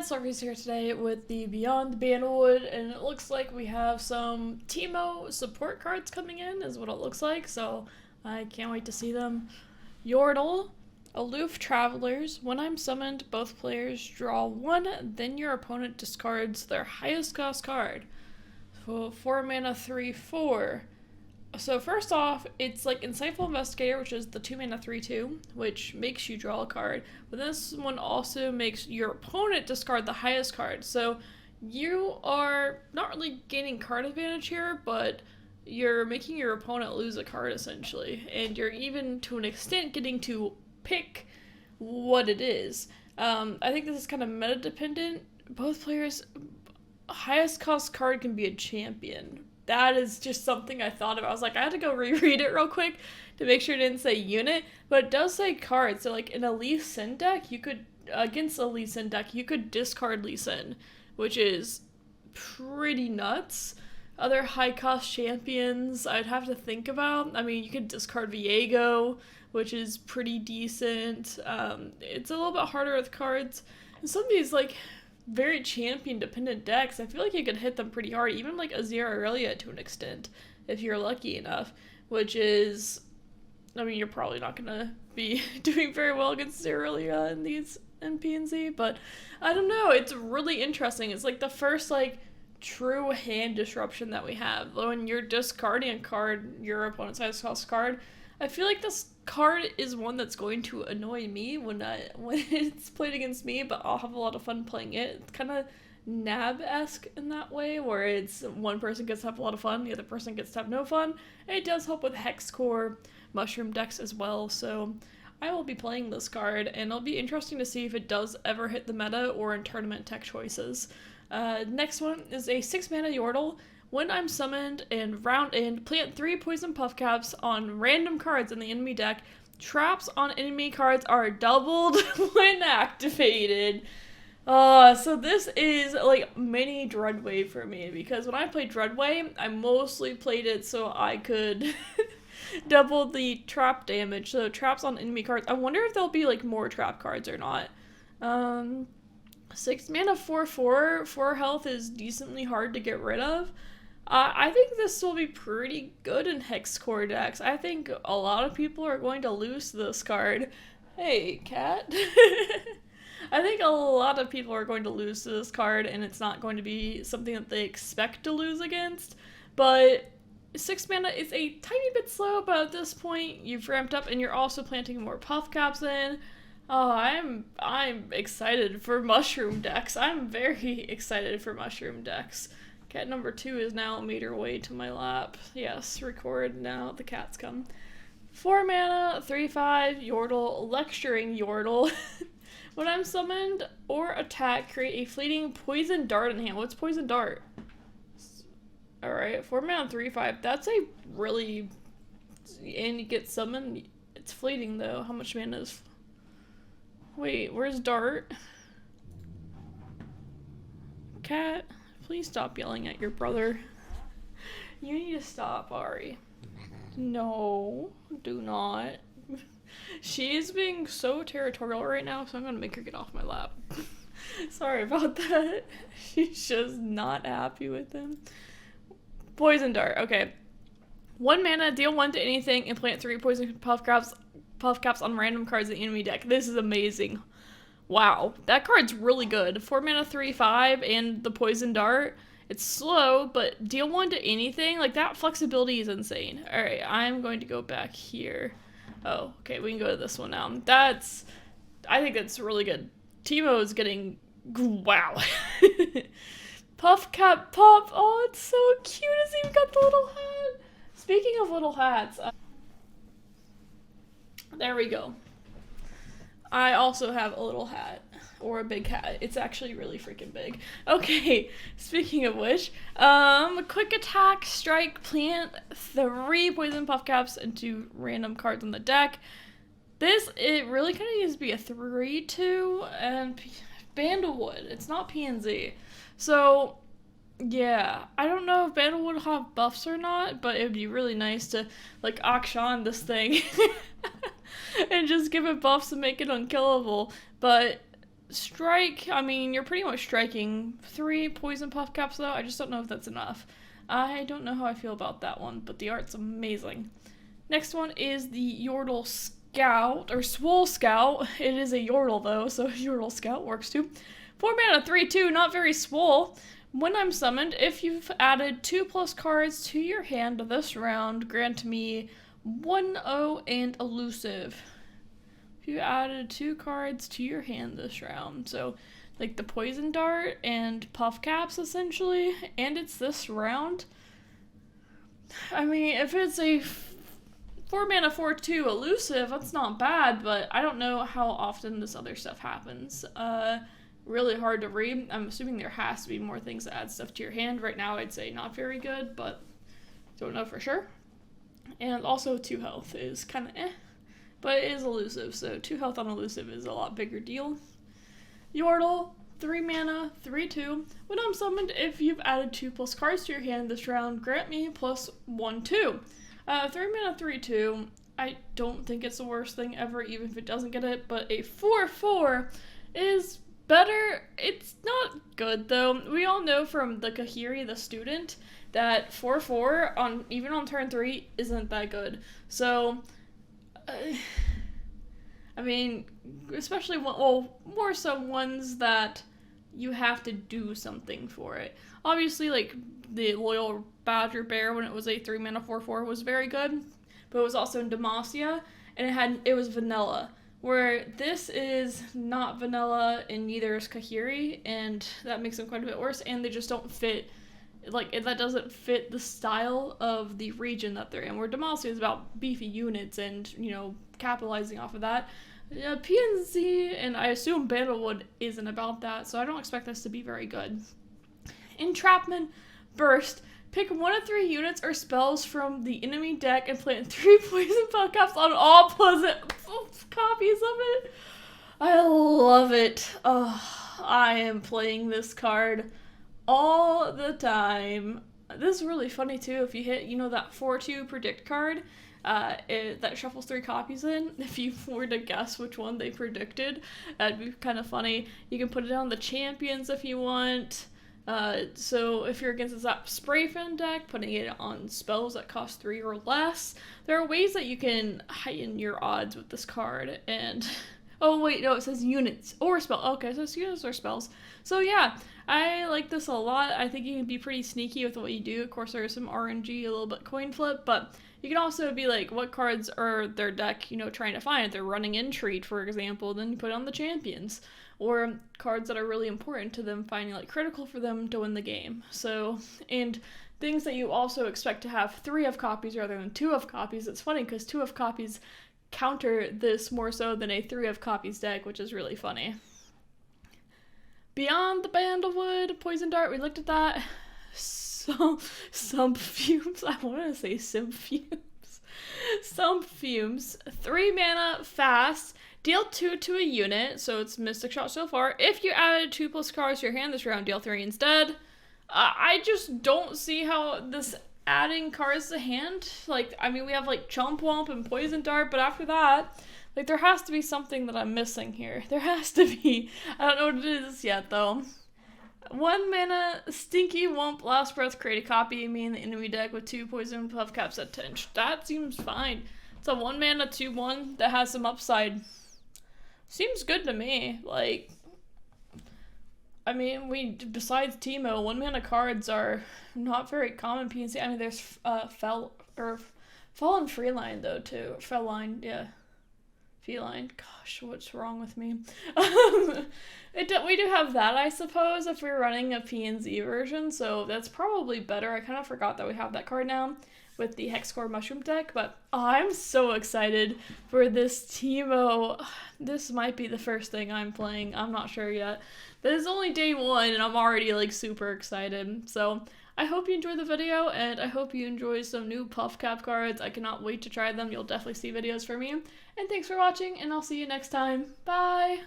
Sarkis here today with the Beyond Bandlewood, and it looks like we have some Teemo support cards coming in, is what it looks like, so I can't wait to see them. Yordle, Aloof Travelers. When I'm summoned, both players draw one, then your opponent discards their highest cost card. So 4 mana, 3/4. So first off, it's like Insightful Investigator, which is the 2 mana 3/2, which makes you draw a card. But this one also makes your opponent discard the highest card. So you are not really gaining card advantage here, but you're making your opponent lose a card essentially. And you're even to an extent getting to pick what it is. I think this is kind of meta dependent. Both players' highest cost card can be a champion. That is just something I thought of. I was like, I had to go reread it real quick to make sure it didn't say unit, but it does say card. So like in a Lee Sin deck, you could, against a Lee Sin deck, you could discard Lee Sin, which is pretty nuts. Other high cost champions I'd have to think about. I mean, you could discard Viego, which is pretty decent. It's a little bit harder with cards. And some of these like very champion dependent decks, I feel like you could hit them pretty hard, even like Azir Aurelia to an extent, if you're lucky enough, which is, I mean, you're probably not gonna be doing very well against Azir Aurelia in these PNZ, but I don't know, it's really interesting. It's like the first like true hand disruption that we have. When you're discarding a card, your opponent's highest cost card, I feel like this card is one that's going to annoy me when it's played against me, but I'll have a lot of fun playing it. It's kind of Nab-esque in that way, where it's one person gets to have a lot of fun, the other person gets to have no fun, and it does help with Hex Core Mushroom decks as well, so I will be playing this card, and it'll be interesting to see if it does ever hit the meta or in tournament tech choices. Next one is a 6 mana Yordle. When I'm summoned and plant 3 poison Puffcaps on random cards in the enemy deck. Traps on enemy cards are doubled when activated. So this is like mini Dreadway for me, because when I played Dreadway, I mostly played it so I could double the trap damage. So traps on enemy cards. I wonder if there'll be like more trap cards or not. 6 mana 4/4, 4 health is decently hard to get rid of. I think this will be pretty good in Hex Core decks. I think a lot of people are going to lose this card. Hey, cat. I think a lot of people are going to lose to this card, and it's not going to be something that they expect to lose against. But 6 mana is a tiny bit slow, but at this point, you've ramped up, and you're also planting more Puffcaps in. Oh, I'm excited for mushroom decks. I'm very excited for mushroom decks. Cat number 2 is now made her way to my lap. Yes, record now. The cats come. 4 mana, 3/5, Yordle, Lecturing Yordle. When I'm summoned or attack, create a fleeting poison dart in hand. What's poison dart? Alright, 4 mana, 3/5. That's a really... And you get summoned. It's fleeting though. How much mana is... Wait, where's dart? Cat? Please stop yelling at your brother. You need to stop, Ari. No, do not. She is being so territorial right now, so I'm gonna make her get off my lap. Sorry about that. She's just not happy with him. Poison dart, okay. 1 mana, deal 1 to anything, and plant 3 poison Puffcaps on random cards in the enemy deck. This is amazing. Wow, that card's really good. 4 mana, 3/5, and the poison dart. It's slow, but deal 1 to anything. Like, that flexibility is insane. Alright, I'm going to go back here. Oh, okay, we can go to this one now. I think that's really good. Teemo is getting, wow. Puffcap Puff, oh, it's so cute. It's even got the little hat. Speaking of little hats, there we go. I also have a little hat, or a big hat. It's actually really freaking big. Okay, speaking of which, quick attack, strike, plant 3 poison Puffcaps into random cards on the deck. It really kind of needs to be a 3/2, and Bandlewood, it's not PNZ. So, yeah, I don't know if Bandlewood will have buffs or not, but it would be really nice to, like, Akshan this thing. And just give it buffs and make it unkillable. But Strike, I mean, you're pretty much striking 3 poison Puffcaps though. I just don't know if that's enough. I don't know how I feel about that one, but the art's amazing. Next one is the Yordle Scout, or Swole Scout. It is a Yordle though, so Yordle Scout works too. 4 mana, 3/2, not very swole. When I'm summoned, if you've added 2+ cards to your hand this round, grant me 1/0 and elusive. If you added 2 cards to your hand this round, so like the Poison Dart and Puffcaps essentially, and it's this round. I mean, if it's a 4 mana 4/2 elusive, that's not bad, but I don't know how often this other stuff happens. Really hard to read. I'm assuming there has to be more things that add stuff to your hand. Right now I'd say not very good, but don't know for sure. And also 2 health is kind of but it is elusive, so 2 health on elusive is a lot bigger deal. Yordle, 3 mana, 3/2. When I'm summoned, if you've added 2+ cards to your hand this round, grant me +1/2. 3 mana, 3/2. I don't think it's the worst thing ever, even if it doesn't get it, but a 4/4 is better. It's not good though. We all know from the Kahiri, the student, that 4/4 on even on turn 3 isn't that good. So, I mean, especially more so ones that you have to do something for it. Obviously, like the Loyal Badger Bear when it was a 3 mana 4/4 was very good, but it was also in Demacia and it was vanilla. Where this is not vanilla and neither is Kahiri, and that makes them quite a bit worse, and they just don't fit, like, that doesn't fit the style of the region that they're in, where Demacia is about beefy units and, you know, capitalizing off of that. PNZ, and I assume Bandlewood isn't about that, so I don't expect this to be very good. Entrapment, Burst. Pick 1 of 3 units or spells from the enemy deck and plant 3 poison Puffcaps on all pleasant copies of it. I love it. Oh, I am playing this card all the time. This is really funny too. If you hit, you know, that 4/2 predict card, that shuffles 3 copies in. If you were to guess which one they predicted, that'd be kind of funny. You can put it on the champions if you want. So if you're against that spray fin deck, putting it on spells that cost 3 or less, there are ways that you can heighten your odds with this card. And oh wait, no, it says units or spell. Okay, so it's units or spells. So yeah, I like this a lot. I think you can be pretty sneaky with what you do. Of course, there's some RNG, a little bit coin flip, but you can also be like, what cards are their deck, you know, trying to find? If they're running Entreat, for example, then you put on the champions. Or cards that are really important to them, finding like critical for them to win the game. So, and things that you also expect to have 3 of copies rather than 2 of copies. It's funny because 2 of copies counter this more so than a 3 of copies deck, which is really funny. Beyond the Bandlewood, Poison Dart, we looked at that. So, some fumes. I want to say some fumes. Some fumes. 3 mana, fast. Deal 2 to a unit, so it's Mystic Shot so far. If you added 2+ cards to your hand this round, deal 3 instead. I just don't see how this adding cards to hand, like, I mean, we have like Chomp Womp and Poison Dart, but after that, like, there has to be something that I'm missing here. There has to be. I don't know what it is yet, though. 1 mana, Stinky Womp, Last Breath, create a copy of me in the enemy deck with 2 poison Puffcaps at 10. That seems fine. It's a 1 mana 2/1 that has some upside. Seems good to me. Like, I mean, besides Teemo, 1 mana cards are not very common PNC. I mean, there's Fallen Feline though too. Feline, yeah. Feline. Gosh, what's wrong with me? We do have that, I suppose, if we're running a PNZ version, so that's probably better. I kind of forgot that we have that card now with the Hexcore Mushroom deck, but I'm so excited for this Teemo. This might be the first thing I'm playing. I'm not sure yet. This is only day 1, and I'm already, like, super excited. So I hope you enjoyed the video, and I hope you enjoy some new Puffcap cards. I cannot wait to try them. You'll definitely see videos from me. And thanks for watching, and I'll see you next time. Bye!